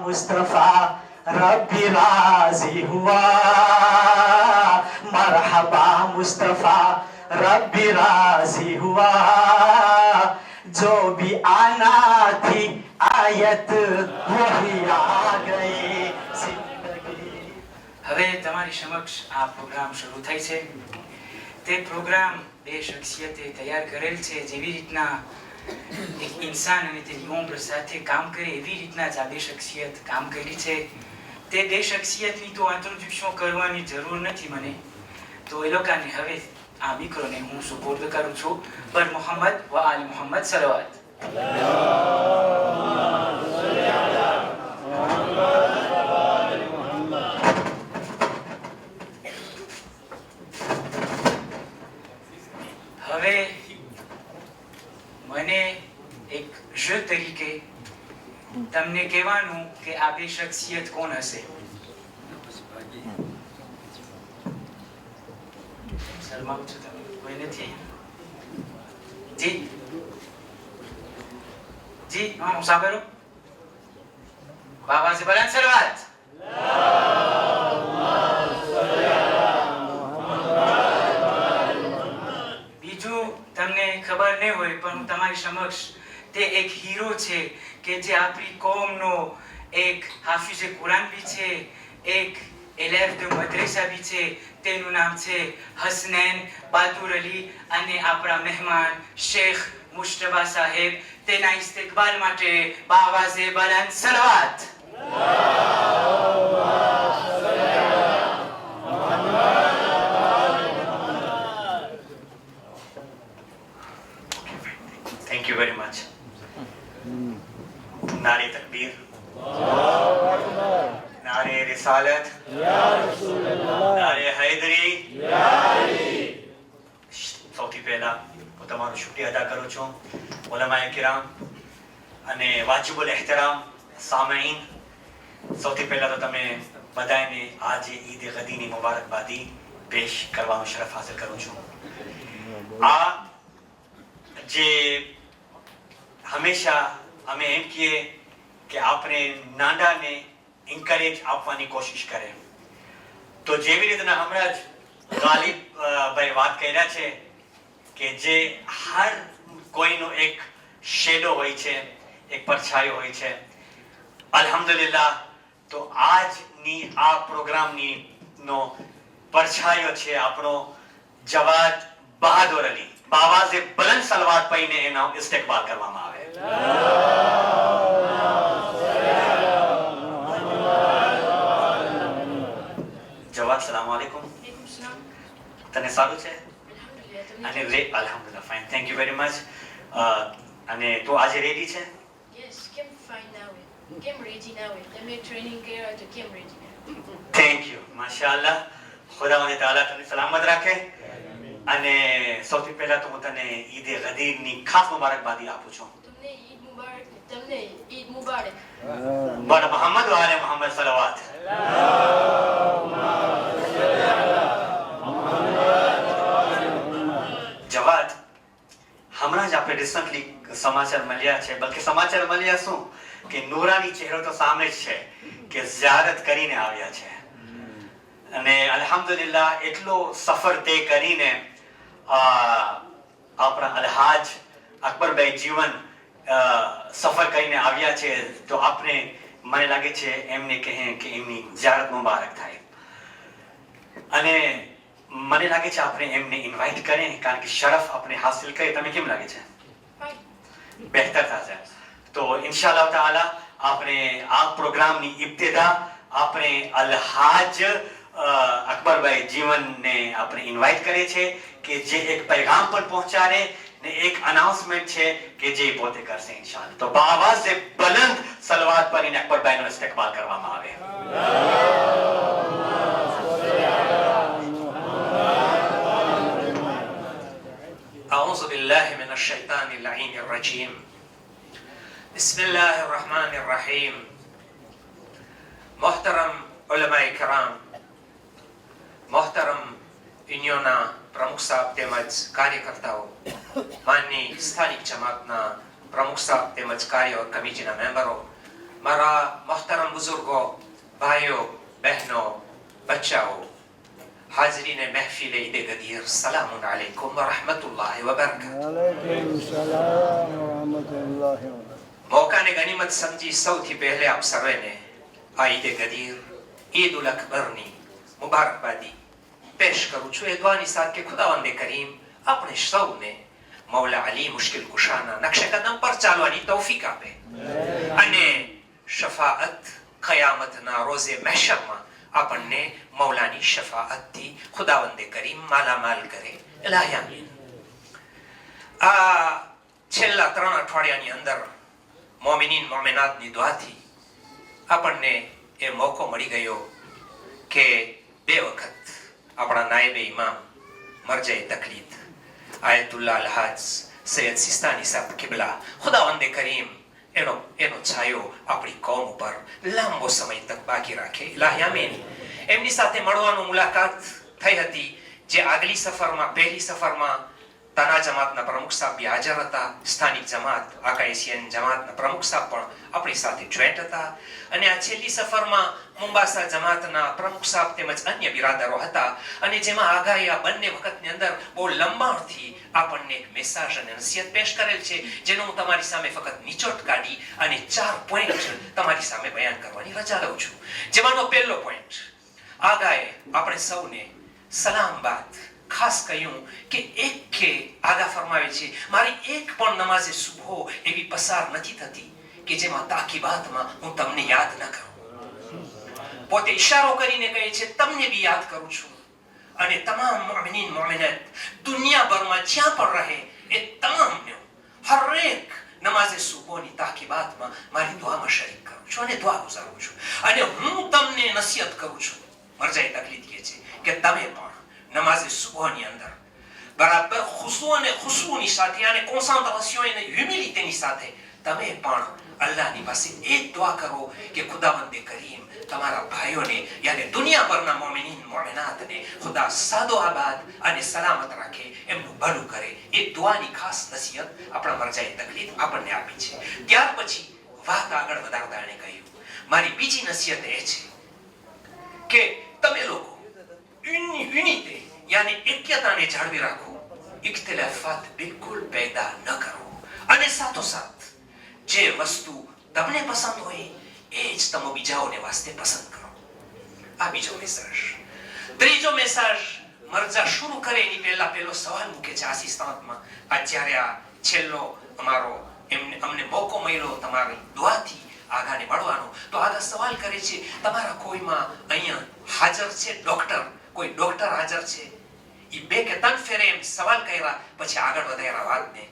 मुस्तफा रब्बी राजी हुआ, मरहबा मुस्तफा रब्बी राजी हुआ, जो भी आना थी आयत वही आ गई जिंदगी। હવે તમારી સમક્ષ આ પ્રોગ્રામ શરૂ થાય છે. તે પ્રોગ્રામ બે શખ્સિયતે તૈયાર કરેલ છે. જેવી રીતના એક ઇન્સાન અને તેની ઉંમર સાથે કામ કરે એવી રીતના જ આ બે શખ્સિયત કામ કરી છે. તે બે શખ્સિયતની તો ઇન્ટ્રોડક્શન કરવાની જરૂર નથી મને, તો એ લોકોને હવે આ મિક્રોને હું સુપોર્દ કરું છું. પર મોહમ્મદ વ આલ મોહમ્મદ સલવાત. હવે મને એક જ તરીકે તમને કહેવાનું કે આ બે શખ્સિયત કોણ હશે. શરમાવ છો તમે? કોઈ નથી? જી જી, હા મુસાફરો બાબા સે બલંદ સલવાત. બીજું તમને ખબર નહીં હોય પણ હું તમારી સમક્ષ તે એક હીરો છે કે જે આપણી કોમનો એક હાફિઝે કુરાન બી છે, એક એલેફ દ મદ્રેસા બી છે. તેનું નામ છે હસનૈન બહાદુર અલી અને આપણા મહેમાન શેખ મુશ્તબા સાહેબ. તેના ઇસ્તકબાલ માટે બાવાઝે બલંદ સલવાત. Thank you very much. नारे तकबीर, नारे रिसालत, नारे हैदरी. સૌથી પહેલા હું તમારો શુક્રિયા અદા કરું છું ઉલમાએ કિરામ અને વાજિબુલ એહતરામ સામઈન. સૌથી પહેલા તો તમે બધાને આજે ઈદ ગદીની મુબારકબાદી પેશ કરવાનો શરફ હાસિલ કરું છું. આ જે હંમેશા અમે એમ કહીએ કે આપણે નાનાને એન્કરેજ આપવાની કોશિશ કરે, તો જેવી રીતના હમણાં જ ગાલિબ ભાઈ વાત કર્યા છે કે જે હર કોઈનો એક શેડો હોય છે, એક પરછાયો હોય છે. અલ્હમ્દુલિલ્લાહ, તો આજની આ પ્રોગ્રામની નો પરછાયો છે આપણો જવાદ બહાદુર અલી. બાવાઝે બલંદ સલવાત પઈને એનો ઇસ્તકબાલ કરવામાં આવે. જવાદ, સલામ વાલેકુમ. તને સારું છે? અને અલ્હમ્દુલિલ્લાહ fine, thank you very much. અને તો આજે રેડી છે? Yes, કેમ ફાઇન ના હોય, કેમ રેડી ના હોય? તમે ટ્રેનિંગ કર્યા તો કેમ રેડી ના? Thank you, માશાઅલ્લાહ. ખુદાવંદ તાલા તને સલામત રાખે. અને સૌથી પહેલા તો હું તને ઈદ ગદીરની ખાસ મુબારકબાદી આપું છું. તમને ઈદ મુબારક. તમને ઈદ મુબારક. બડ મોહમ્મદ વાલે મોહમ્મદ સલવાત. જવાદ, હમણાં જ આપણે રિસન્ટલી સમાચાર મળ્યા છે, બલકે સમાચાર મળ્યા શું કે નૂરાની ચહેરો તો સામે જ છે કે ઝિયારત કરીને આવ્યા છે. અને અલ્હમ્દુલિલ્લાહ એટલો સફર તે કરીને આપણા અલહાજ અકબરભાઈ જીવન સફર કરીને આવ્યા છે. તો આપણે મને લાગે છે એમને કહે કે એમની ઝિયારત મુબારક થાય. અને મને લાગે છે આપણે એમને ઇન્વાઇટ કરીએ, કારણ કે શરફ આપણે હાસિલ કરીએ. તમે કેમ લાગે છે? બહેતર થશે. તો ઇન્શાઅલ્લાહ તાઆલા આપણે આ પ્રોગ્રામની ઇબ્તિદા આપણે અલહાજ અકબરભાઈ જીવનને આપણે ઇન્વાઇટ કરીએ છીએ કે જે એક પૈગામ પણ પહોંચાડે ને એક અનાઉન્સમેન્ટ છે કે જે પોતે કરશે ઇન્શાઅલ્લાહ. તો બાવાઝે બલંદ સલવાત પર ઇન અકબરભાઈનો ઇસ્તકબાલ કરવામાં આવે. أعوذ بالله من الشيطان اللعين الرجيم. بسم الله الرحمن الرحيم. محترم علماء کرام, મોહતરમ યુનિયનના પ્રમુખ સાહેબ તેમજ કાર્યકર્તાઓ, માનની સ્થાનિક જમાતના પ્રમુખ સાહેબ તેમજ કાર્ય કમિટીના મેમ્બરો, મારા મોહતરમ બુઝુર્ગો, ભાઈઓ, બહેનો, બચ્ચાઓ, હાજરીન મહેફિલ ઈદ ગદીર, સલામુન અલૈકુમ વ રહમતુલ્લાહિ વ બરકાતુહુ. वालेकुम सलाम व रहमतुल्लाहि व बरकातुहू. मौकाने गनीमत समझी સૌથી પહેલે આપ સર્વેને આ ઈદ ગદીર, ઈદ ઉલ અકબરની મુબારકબાદી પેશ કરું છું એ દુઆની સાથે કે ખુદાવંદે કરીમ આપણે સૌને મૌલા અલી મુશ્કિલ કુશાના નકશે કદમ પર ચાલવાની તૌફીક આપે અને શફાઅત કયામતના રોઝે મહેશરમાં આપણને મૌલાની શફાઅતથી ખુદાવંદે કરીમ માલામાલ કરે. ઇલાહી આમીન. આ છેલ્લા 3 અઠવાડિયાની અંદર મોમિનીન મોમિનાતની દુઆથી આપણને એ મોકો મળી ગયો કે 2 વખત આપણા નાયબે ઇમામ મરજે તકલીદ આયતુલ્લાહ અલહાજ સૈયદ સિસ્તાની સાહેબ કિબલા ખુદાવંદે કરીમ એનો છાયો આપણી કોમ ઉપર લાંબો સમય તક બાકી રાખે. ઇલાહી આમીન. એમની સાથે મળવાનું મુલાકાત થઈ હતી જે આગલી સફરમાં, પહેલી સફરમાં તાના જમાતના પ્રમુખ સાહેબ બી હાજર હતા. સ્થાનિક જમાત આકાઈસિયન જમાતના પ્રમુખ સાહેબ પણ આપણી સાથે જોઈન્ટ હતા અને આ છેલ્લી સફરમાં મુંબાસા જમાતના પ્રમુખ સાહેબ તેમજ અન્ય બિરાદરો હતા અને જેમાં આગાહી આ બંને વખતની અંદર બહુ લંબાણથી આપણને એક મેસેજ અને નસીહત પેશ કરેલ છે જેનો હું તમારી સામે ફક્ત નિચોટ કાઢી અને 4 પોઈન્ટ તમારી સામે બયાન કરવાની રજા લઉં છું. જેમાંનો પહેલો પોઈન્ટ, આગાહે આપણે સૌને સલામ બાદ ખાસ કહ્યું કે એક કે આગા ફરમાવે છે મારી એક પણ નમાઝે સુબહો એવી પસાર નથી થતી કે જેમાં તાકીબાતમાં હું તમને યાદ ન કરું. પોતે ઈશારો કરીને કહે છે તમને બી યાદ કરું છું અને તમામ મુમિનીન મુમિનાત દુનિયાભરમાં જ્યાં પણ રહે એ તમામને હરેક નમાઝે સુબહોની તાકીબાતમાં મારી દુઆમાં શરીક કરું છું અને દુઆ ગુજારું છું અને હું તમને નસીહત કરું છું. મરજાઈ તકલીદ કહે છે કે તમે પણ નમાઝે સુબહની અંદર બરાબર ખુશુ અને ખુશુની સાથે અને કોન્સન્ટ્રેશન અને હ્યુમિલિટીની સાથે તમે પણ અલ્લાહની પાસે એક દુઆ કરો કે ખુદાવંદે કરીમ તમારા ભાઈઓને યાને દુનિયાભરના મોમિનીન મોમિનાતને ખુદા સાદો આબાદ અને સલામત રાખે, એમનું ભલું કરે. એ દુઆની ખાસ નસીહત આપણા મરજાઈ તકલીદ આપણને આપી છે. ત્યાર પછી વાત આગળ વધારતા એણે કહ્યું મારી બીજી નસીહત એ છે કે તમે લોકો યુનિટી યાની એક્યતાને જાળવી રાખો, ઇખ્તિલાફાત બિલકુલ પેદા ન કરો અને સાથોસાથ જે વસ્તુ તમને પસંદ હોય એ જ તમે બીજાઓને વાસ્તે પસંદ કરો. આ બીજો મેસેજ. ત્રીજો મેસેજ મરજા શરૂ કરે એની પહેલા પહેલો સવાલ મૂકે છે આસિસ્તાંતમાં. આ જ્યારે આ છેલ્લો અમારો અમને મોકો મળ્યો તમારી દુઆથી આગાને મળવાનો, તો આગા સવાલ કરે છે તમારા કોઈમાં અહીંયા હાજર છે ડોક્ટર, કોઈ ડોક્ટર હાજર છે? એ 2 કે 3 ફેરે એમ સવાલ કર્યા પછી આગળ વધાર્યા વાતને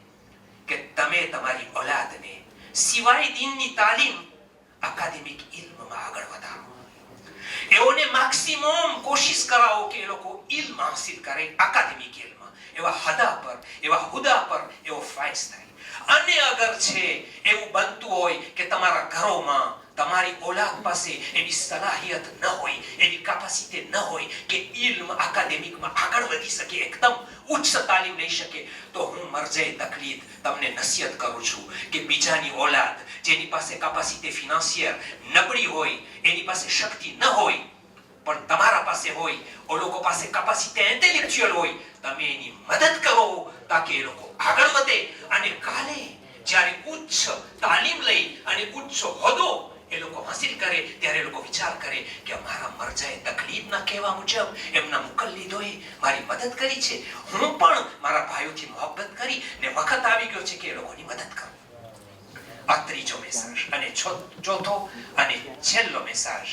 કે તમે તમારી ઓલાદને સિવાય દીનની તાલીમ અકાદમિક ઇલ્મમાં આગળ વધારો. એઓને મેક્સિમમ કોશિશ કરાવો કે એ લોકો ઇલ્મ હાસિલ કરે અકાદમિક ઇલ્મ, એવા હદા પર એવા હુદા પર એવો ફાઇઝ થાય. અને અગર છે એવું બનતું હોય કે તમારા ઘરોમાં તમારી ઓલાદ પાસે એવી સલાહિયત ન હોય, એવી કેપેસિટી ન હોય કે ઇલ્મ અકાદમિકમાં આગળ વધી શકે, એકદમ ઉચ્ચ તાલીમ લઈ શકે, તો હું મરજે તકલીદ તમને નસીહત કરું છું કે બીજાની ઓલાદ જેની પાસે કેપેસિટી ફિનાન્સિયર નબળી હોય, એની પાસે શક્તિ ન હોય પણ તમારા પાસે હોય, ઓ લોકો પાસે કેપેસિટી ઇન્ટેલેક્ચ્યુઅલ હોય, તમે એની મદદ કરો તાકે એ લોકો આગળ વધે અને કાલે જ્યારે ઉચ્ચ તાલીમ લઈ અને ઉચ્ચ હોદ્દો એ લોકો હાસિલ કરે ત્યારે લોકો વિચાર કરે કે મારા મરજાએ તકલીદના કહેવા મુજબ એમના મુકલ્લિદોએ મારી મદદ કરી છે, હું પણ મારા ભાઈઓથી મોહબ્બત કરી ને વખત આવી ગયો છે કે એ લોકોની મદદ કરું. આ ત્રીજો મેસેજ. અને ચોથો અને છેલ્લો મેસેજ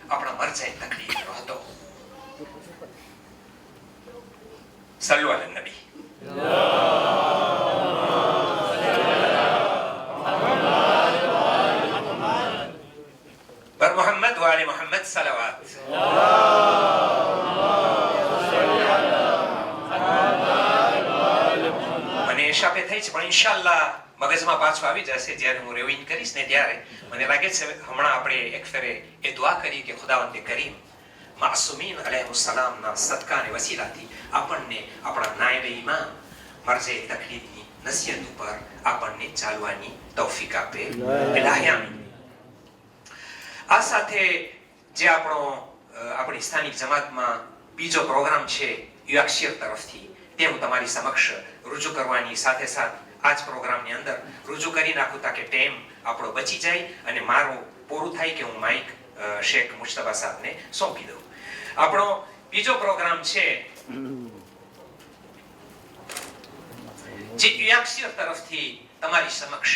આપણા મરજાએ તકલીદનો હતો. સલ્લુ અલા નબી. बर मोहम्मद वाले मोहम्मद सलावत. મને ઈશાપે થઈ છે પણ ઇન્શાઅલ્લાહ મગજમાં પાછું આવી જશે જ્યારે હું રિવાઇન્ડ કરીશ ને ત્યારે મને લાગે છે હમણાં આપણે એક ફેરે એ દુઆ કરી કે ખુદાવંદે કરીમ માસુમીન અલૈહિસ્સલામના સદકાને વસીલાથી આપણને આપણા નાયબે ઇમામ મરજે તકલીદની નસીહત ઉપર આપણને ચાલવાની તૌફીક આપે. ઇલાહી આમીન. સાથે જે આપણી સ્થાનિક જમાતમાં બીજો પ્રોગ્રામ છે યુવાક્ષીર તરફથી, તે હું તમારી સમક્ષ રજૂ કરવાની સાથે સાથે આ જ પ્રોગ્રામની અંદર રજૂ કરી નાખું તાકે ટાઈમ આપણો બચી જાય અને મારું પૂરું થાય કે હું માઇક શેખ મુશ્તબા સાહેબને સોંપી દઉં. આપણો બીજો પ્રોગ્રામ છે જે યુવાક્ષીર તરફથી તમારી સમક્ષ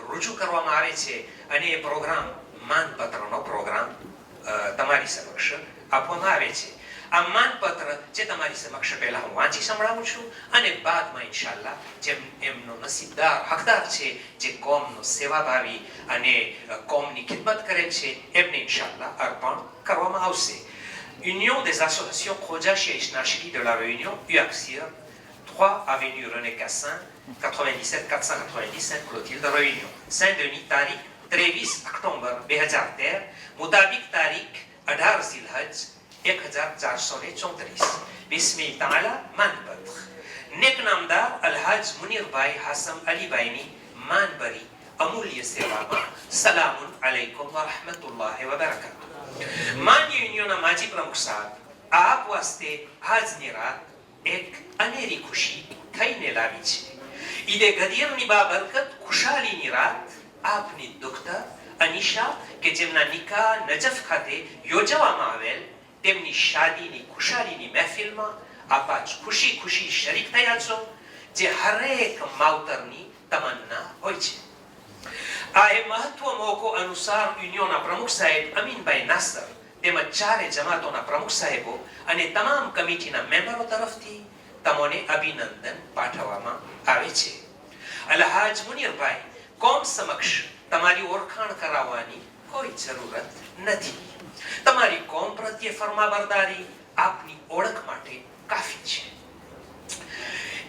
રજૂ કરવામાં આવે છે અને એ પ્રોગ્રામ માનપત્રનો પ્રોગ્રામ તમારી સમક્ષ આપવામાં આવે છે. આ માનપત્ર જે તમારી સમક્ષ પહેલા હું વાંચી સંભળાવું છું અને બાદમાં ઇન્શાઅલ્લાહ જેમ એમનો નસીબદાર હકદાર છે, જે કોમનો સેવાભાવી અને કોમની ખિદમત કરે છે, એમને ઇન્શાઅલ્લાહ અર્પણ કરવામાં આવશે. Union des associations Khoja Cheikh Nashri de la Réunion, UAXIR, 3 avenue René Cassin, 97 490 Clotilde Réunion, Saint-Denis, તારીખ 23 ઓક્ટોબર 2013, મુતાબિક તારીખ 18 ઝિલહજ 1434. બિસ્મિ તાલા માનપત્ર. નેક નામદાર અલહાજ મુનીરભાઈ હાસમ અલીભાઈની માનભરી અમૂલ્ય સેવામાં સલામુન અલૈકુમ વ રહમતુલ્લાહિ વ બરકાતુહ. માન્ય યુનિયનના માજી પ્રમુખ સાહેબ, આપ વાસ્તે આજની રાત એક અનેરી ખુશી થઈને લાવી છે. ઈદે ગદીરની બાબરકત ખુશાલીની રાત આપની દુખતા અનિશા કે જેમના નિકાહ નજફ ખાતે યોજવામાં આવેલ તેમની શાદીની ખુશાલીની મહેફિલમાં આપ આજ ખુશી ખુશી શરીક થયા છો, જે હરેક માવતરની તમન્ના હોય છે. આ એ મહત્વ મોકો અનુસાર યુનિયનના પ્રમુખ સાહેબ અમીનભાઈ નાસર તેમજ ચારે જમાતોના પ્રમુખ સાહેબો અને તમામ કમિટીના મેમ્બરો તરફથી તમને અભિનંદન પાઠવવામાં આવે છે. અલહાજ મુનીરભાઈ, કોમ સમક્ષ તમારી ઓળખાણ કરાવવાની કોઈ જરૂરત નથી. તમારી કોમ પ્રત્યે ફરમાબરદારી આપની ઓળખ માટે કાફી છે.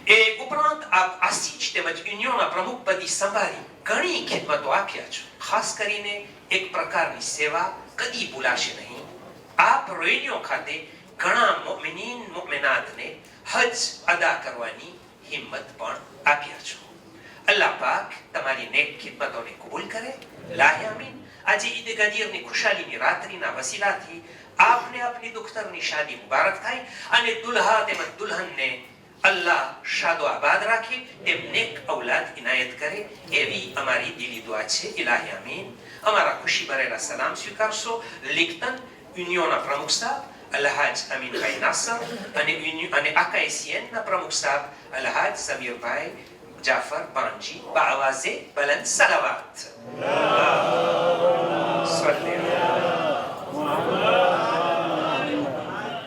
એ ઉપરાંત આપ આસીજ તેમજ યુનિયનના પ્રમુખ પદી સંભાળી ઘણી ખિદમતો આપ્યા છો. ખાસ કરીને એક પ્રકારની સેવા કદી ભૂલાશે નહીં. આપ રેડિયો ખાતે ઘણા મુમિનીન મુમિનાતને હજ અદા કરવાની હિંમત પણ આપ્યા છો. અલ્લાહ પાક તમારી નેક ખિદમતોને કબૂલ કરે. લાહી આમીન. આજે ઈદ ગદીરની ખુશાલીની રાત્રિના વસીલાથી આપને આપની દુખ્તરની શાદી મુબારક થાય અને દુલ્હા તેમજ દુલ્હનને અલ્લાહ શાદો આબાદ રાખે, તેમ નેક ઔલાદ ઇનાયત કરે, એવી અમારી દિલી દુઆ છે. ઇલાહી આમીન. અમારા ખુશી ભરેલા સલામ સ્વીકારશો. લિખતન યુનિયનના પ્રમુખ સાહેબ અલહાજ અમીનભાઈ નાસર અને આકાઈસીએનના પ્રમુખ સાહેબ અલહાજ સમીરભાઈ જાફર બાંજી બાવાઝે બલંદ સલાવાત.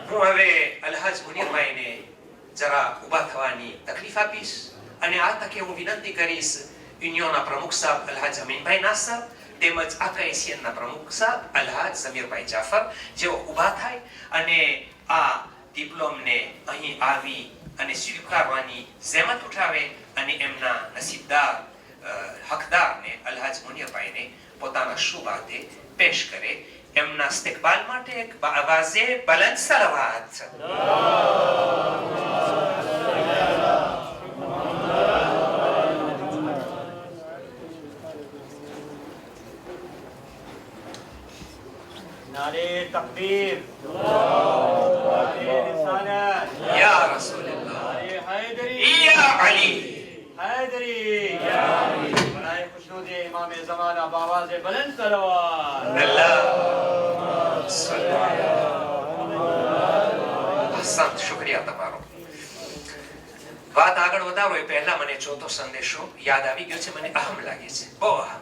હું હવે અલહાજ મુનીરભાઈને જરા ઊભા થવાની તકલીફ આપીશ અને આ તકે હું વિનંતી કરીશ યુનિયનના પ્રમુખ સાહેબ અલહાજ અમીનભાઈ નાસર તેમજ આકાઈસીએનના પ્રમુખ સાહેબ અલહાજ સમીરભાઈ જાફર જેઓ ઊભા થાય અને આ ડિપ્લોમને અહીં આવી અને સ્વીકારવાની જહેમત ઉઠાવે અને એમના નસીબદાર હકદારને અલહાજ મુનીરભાઈને પોતાના શુભ હાથે પેશ કરે. એમના ઇસ્તિકબાલ માટે એક આવાઝે બલંદ સલાવાત. नारे तकबीर, नारे रिसालत, या रसूलल्लाह, नारे हैदरी, या अली, हैदरी, या अली. बनाए खुशनुदे इमाम ज़माना बावाज़े बुलंद सलावत. अल्लाह सल्लल्लाहु સંત શુક્રિયા તમારો. વાત આગળ વધારો એ પહેલા મને ચોથો સંદેશો યાદ આવી ગયો છે. મને અહમ લાગે છે, બહુ અહમ.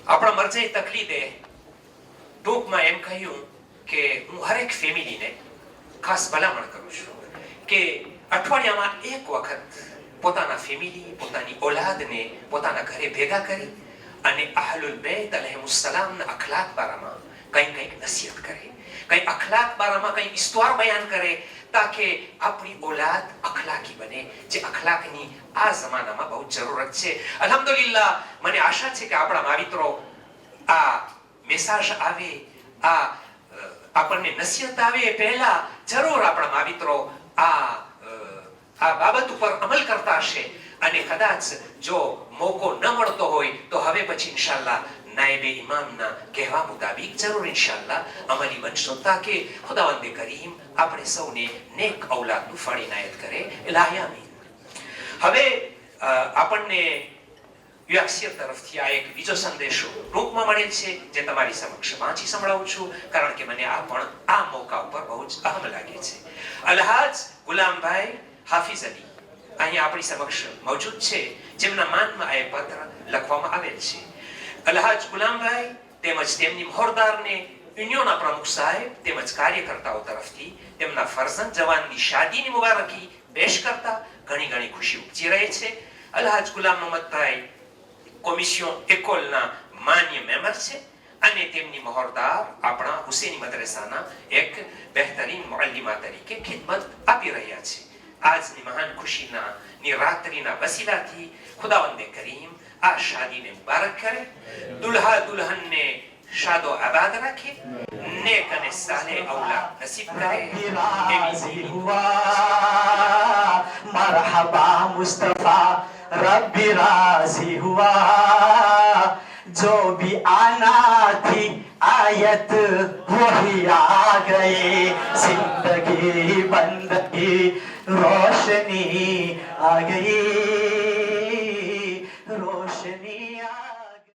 આપણા મરજે તકલીદે ટૂંકમાં એમ કહ્યું કે હું હરેક ફેમિલીને ખાસ ભલામણ કરું છું કે અઠવાડિયામાં એક વખત પોતાના ફેમિલી, પોતાની ઔલાદને પોતાના ઘરે ભેગા કરી અને અહલુલ બેત અલૈહિસ્સલામના અખલાક બારામાં કંઈક નસીહત કરે, કંઈ અખલાક બારામાં કંઈ ઇસ્તવાર બયાન કરે, તાકે આપણી ઔલાદ અખલાકી બને, જે અખલાકની આ જમાનામાં બહુ જરૂરત છે. અલ્હમ્દુલિલ્લાહ, મને આશા છે કે આપણા માવિત્રો આ મેસેજ આવે, આ આપણને નસીહત આવે એ પહેલા જરૂર આપણા માવિત્રો આ બાબત ઉપર અમલ કરતા હશે. અને કદાચ જો મોકો ન મળતો હોય તો હવે પછી ઇન્શાઅલ્લાહ नायबे इमामना कहवा मुताबिक जरूर इंशाअल्लाह अमली बनशो ताकि खुदावंदे करीम આપણે સૌને નેક ઔલાદનું ફળ ઇનાયત કરે ઇલાહી આમીન. હવે આપણને યુએક્સિયર તરફથી આ એક બીજો સંદેશો ટૂંકમાં મળેલ છે જે તમારી સમક્ષ વાંચી સંભળાવું છું કારણ કે મને આ પણ આ મોકા ઉપર બહુ જ અહમ લાગે છે. અલહાજ ગુલામભાઈ હાફિઝ અલી અહીં આપણી સમક્ષ મૌજૂદ છે જેમના માનમાં આ પત્ર લખવામાં આવેલ છે. અલહાજ ગુલામભાઈ તેમજ તેમની મહોરદારને યુનિયનના પ્રમુખ સાહેબ તેમજ કાર્યકર્તાઓ તરફથી તેમના ફરજંદ જવાનની શાદીની મુબારકી પેશ કરતા ઘણી ઘણી ખુશી ઉપજી રહી છે. અલહાજ ગુલામ મોહમ્મદભાઈ કોમિશન એકોલના માન્ય મેમ્બર છે અને તેમની મહોરદાર આપણા હુસેની મદ્રેસાના એક બહેતરીન મુઅલ્લિમા તરીકે ખિદમત આપી રહ્યા છે. આજની મહાન ખુશીના ની રાત્રિના વસીલાથી ખુદાવંદે કરીમ આ શાદીને મુબારક કરે, દુલ્હા દુલ્હનને शादो आबाद रखे, नेक ने साले औलाद नसीब करे. राजी हुआ मरहबा मुस्तफा रब्बी राजी हुआ जो भी आना थी आयत वही आ गए जिंदगी बंदगी रोशनी आ गई.